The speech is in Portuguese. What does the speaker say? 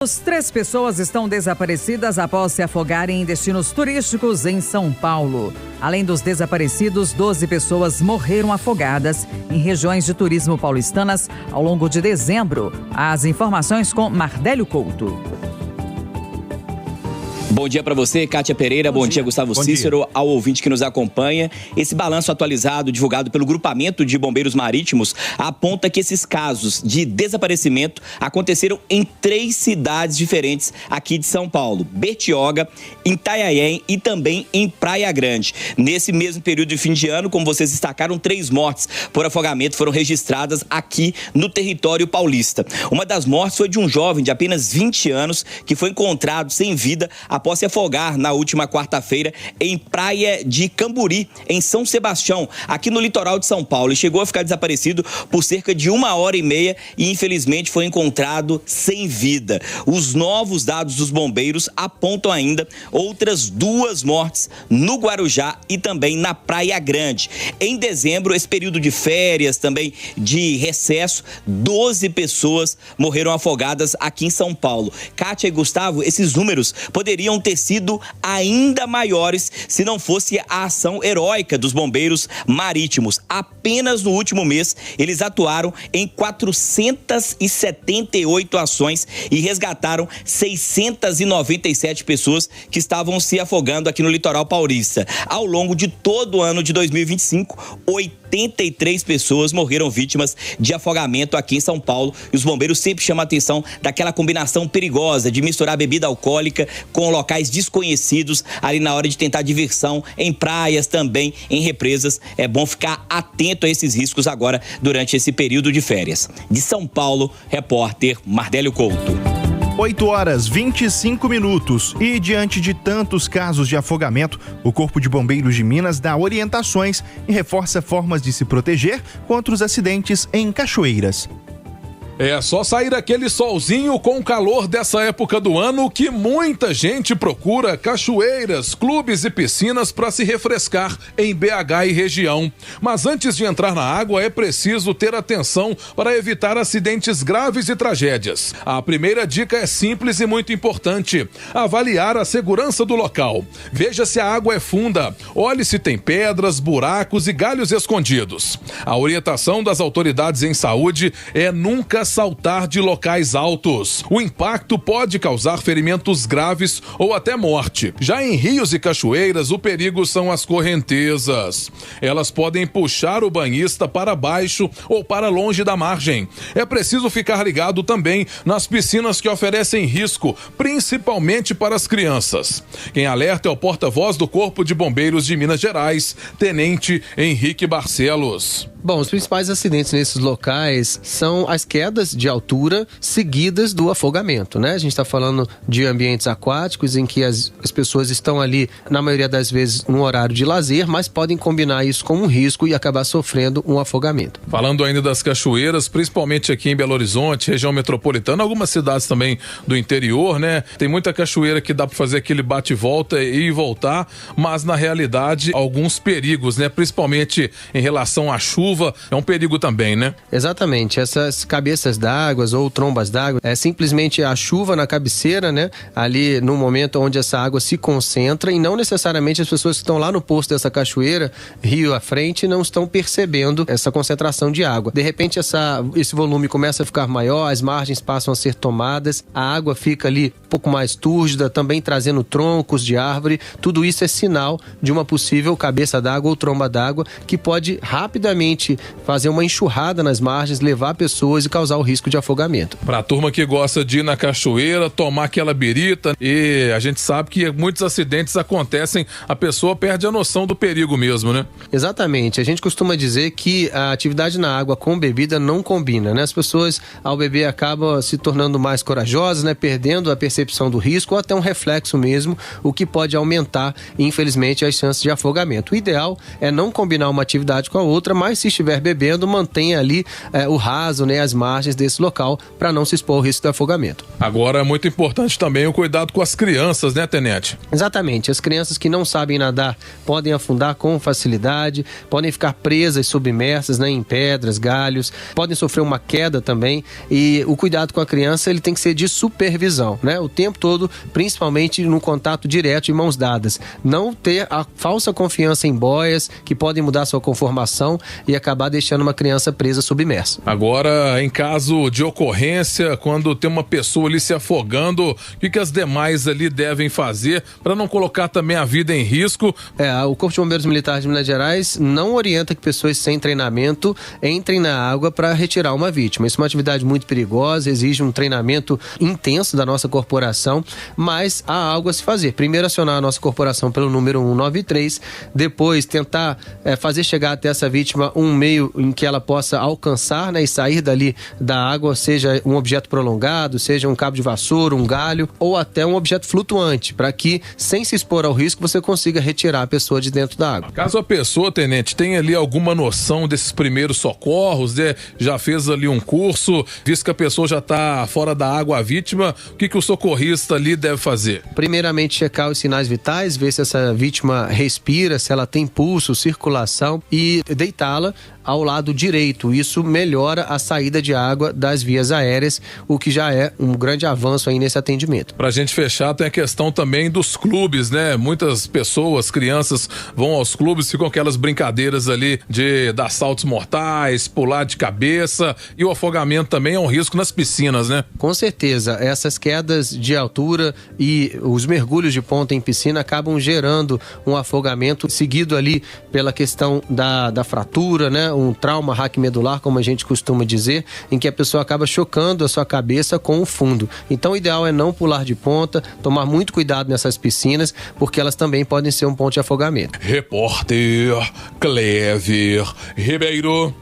3 pessoas estão desaparecidas após se afogarem em destinos turísticos em São Paulo. Além dos desaparecidos, 12 pessoas morreram afogadas em regiões de turismo paulistanas ao longo de dezembro. As informações com Mardélio Couto. Bom dia para você, Kátia Pereira. Bom dia, Gustavo Cícero, ao ouvinte que nos acompanha. Esse balanço atualizado, divulgado pelo Grupamento de Bombeiros Marítimos, aponta que esses casos de desaparecimento aconteceram em 3 cidades diferentes aqui de São Paulo: Bertioga, Itanhaém e também em Praia Grande. Nesse mesmo período de fim de ano, como vocês destacaram, 3 mortes por afogamento foram registradas aqui no território paulista. Uma das mortes foi de um jovem de apenas 20 anos que foi encontrado sem vida após se afogar na última quarta-feira em Praia de Camburi, em São Sebastião, aqui no litoral de São Paulo. E chegou a ficar desaparecido por cerca de 1h30 e infelizmente foi encontrado sem vida. Os novos dados dos bombeiros apontam ainda outras 2 mortes no Guarujá e também na Praia Grande. Em dezembro, esse período de férias, também de recesso, 12 pessoas morreram afogadas aqui em São Paulo. Kátia e Gustavo, esses números poderiam ter sido ainda maiores se não fosse a ação heróica dos bombeiros marítimos. Apenas no último mês, eles atuaram em 478 ações e resgataram 697 pessoas que estavam se afogando aqui no litoral paulista. Ao longo de todo o ano de 2025, 83 pessoas morreram vítimas de afogamento aqui em São Paulo. E os bombeiros sempre chamam a atenção daquela combinação perigosa de misturar bebida alcoólica com locais desconhecidos ali na hora de tentar diversão, em praias também, em represas. É bom ficar atento a esses riscos agora durante esse período de férias. De São Paulo, repórter Mardélio Couto. 8h25. E diante de tantos casos de afogamento, o Corpo de Bombeiros de Minas dá orientações e reforça formas de se proteger contra os acidentes em cachoeiras. É só sair aquele solzinho com o calor dessa época do ano que muita gente procura cachoeiras, clubes e piscinas para se refrescar em BH e região. Mas antes de entrar na água é preciso ter atenção para evitar acidentes graves e tragédias. A primeira dica é simples e muito importante: avaliar a segurança do local. Veja se a água é funda, olhe se tem pedras, buracos e galhos escondidos. A orientação das autoridades em saúde é nunca saltar de locais altos. O impacto pode causar ferimentos graves ou até morte. Já em rios e cachoeiras, o perigo são as correntezas. Elas podem puxar o banhista para baixo ou para longe da margem. É preciso ficar ligado também nas piscinas que oferecem risco, principalmente para as crianças. Quem alerta é o porta-voz do Corpo de Bombeiros de Minas Gerais, Tenente Henrique Barcelos. Bom, os principais acidentes nesses locais são as quedas de altura seguidas do afogamento, né? A gente está falando de ambientes aquáticos em que as pessoas estão ali, na maioria das vezes, num horário de lazer, mas podem combinar isso com um risco e acabar sofrendo um afogamento. Falando ainda das cachoeiras, principalmente aqui em Belo Horizonte, região metropolitana, algumas cidades também do interior, né? Tem muita cachoeira que dá para fazer aquele bate e volta e voltar, mas na realidade alguns perigos, né? Principalmente em relação à chuva, é um perigo também, né? Exatamente, essas cabeças d'água ou trombas d'água é simplesmente a chuva na cabeceira, né? Ali no momento onde essa água se concentra, e não necessariamente as pessoas que estão lá no poço dessa cachoeira, rio à frente, não estão percebendo essa concentração de água. De repente esse volume começa a ficar maior, as margens passam a ser tomadas, a água fica ali um pouco mais túrgida, também trazendo troncos de árvore. Tudo isso é sinal de uma possível cabeça d'água ou tromba d'água que pode rapidamente fazer uma enxurrada nas margens, levar pessoas e causar o risco de afogamento. Para a turma que gosta de ir na cachoeira, tomar aquela birita, e a gente sabe que muitos acidentes acontecem, a pessoa perde a noção do perigo mesmo, né? Exatamente, a gente costuma dizer que a atividade na água com bebida não combina, né? As pessoas ao beber acabam se tornando mais corajosas, né? Perdendo a percepção do risco ou até um reflexo mesmo, o que pode aumentar, infelizmente, as chances de afogamento. O ideal é não combinar uma atividade com a outra, mas se estiver bebendo, mantenha ali o raso, né, as margens margens desse local para não se expor ao risco de afogamento. Agora é muito importante também o cuidado com as crianças, né, tenente? Exatamente. As crianças que não sabem nadar podem afundar com facilidade, podem ficar presas, submersas, né, em pedras, galhos, podem sofrer uma queda também, e o cuidado com a criança ele tem que ser de supervisão, né? O tempo todo, principalmente no contato direto de mãos dadas. Não ter a falsa confiança em boias que podem mudar sua conformação e acabar deixando uma criança presa submersa. Agora, em caso de ocorrência, quando tem uma pessoa ali se afogando, o que as demais ali devem fazer para não colocar também a vida em risco? O Corpo de Bombeiros Militares de Minas Gerais não orienta que pessoas sem treinamento entrem na água para retirar uma vítima. Isso é uma atividade muito perigosa, exige um treinamento intenso da nossa corporação, mas há algo a se fazer. Primeiro, acionar a nossa corporação pelo número 193, depois tentar fazer chegar até essa vítima um meio em que ela possa alcançar, né, e sair dali da água, seja um objeto prolongado, seja um cabo de vassoura, um galho ou até um objeto flutuante, para que, sem se expor ao risco, você consiga retirar a pessoa de dentro da água. Caso a pessoa, tenente, tenha ali alguma noção desses primeiros socorros, né, já fez ali um curso, visto que a pessoa já está fora da água, a vítima, o que o socorrista ali deve fazer? Primeiramente, checar os sinais vitais, ver se essa vítima respira, se ela tem pulso, circulação, e deitá-la ao lado direito. Isso melhora a saída de água das vias aéreas, o que já é um grande avanço aí nesse atendimento. Pra gente fechar, tem a questão também dos clubes, né? Muitas pessoas, crianças, vão aos clubes, ficam aquelas brincadeiras ali de dar saltos mortais, pular de cabeça, e o afogamento também é um risco nas piscinas, né? Com certeza, essas quedas de altura e os mergulhos de ponta em piscina acabam gerando um afogamento, seguido ali pela questão da fratura, né? Um trauma raquimedular, como a gente costuma dizer, em que a pessoa acaba chocando a sua cabeça com o fundo. Então, o ideal é não pular de ponta, tomar muito cuidado nessas piscinas, porque elas também podem ser um ponto de afogamento. Repórter Clever Ribeiro.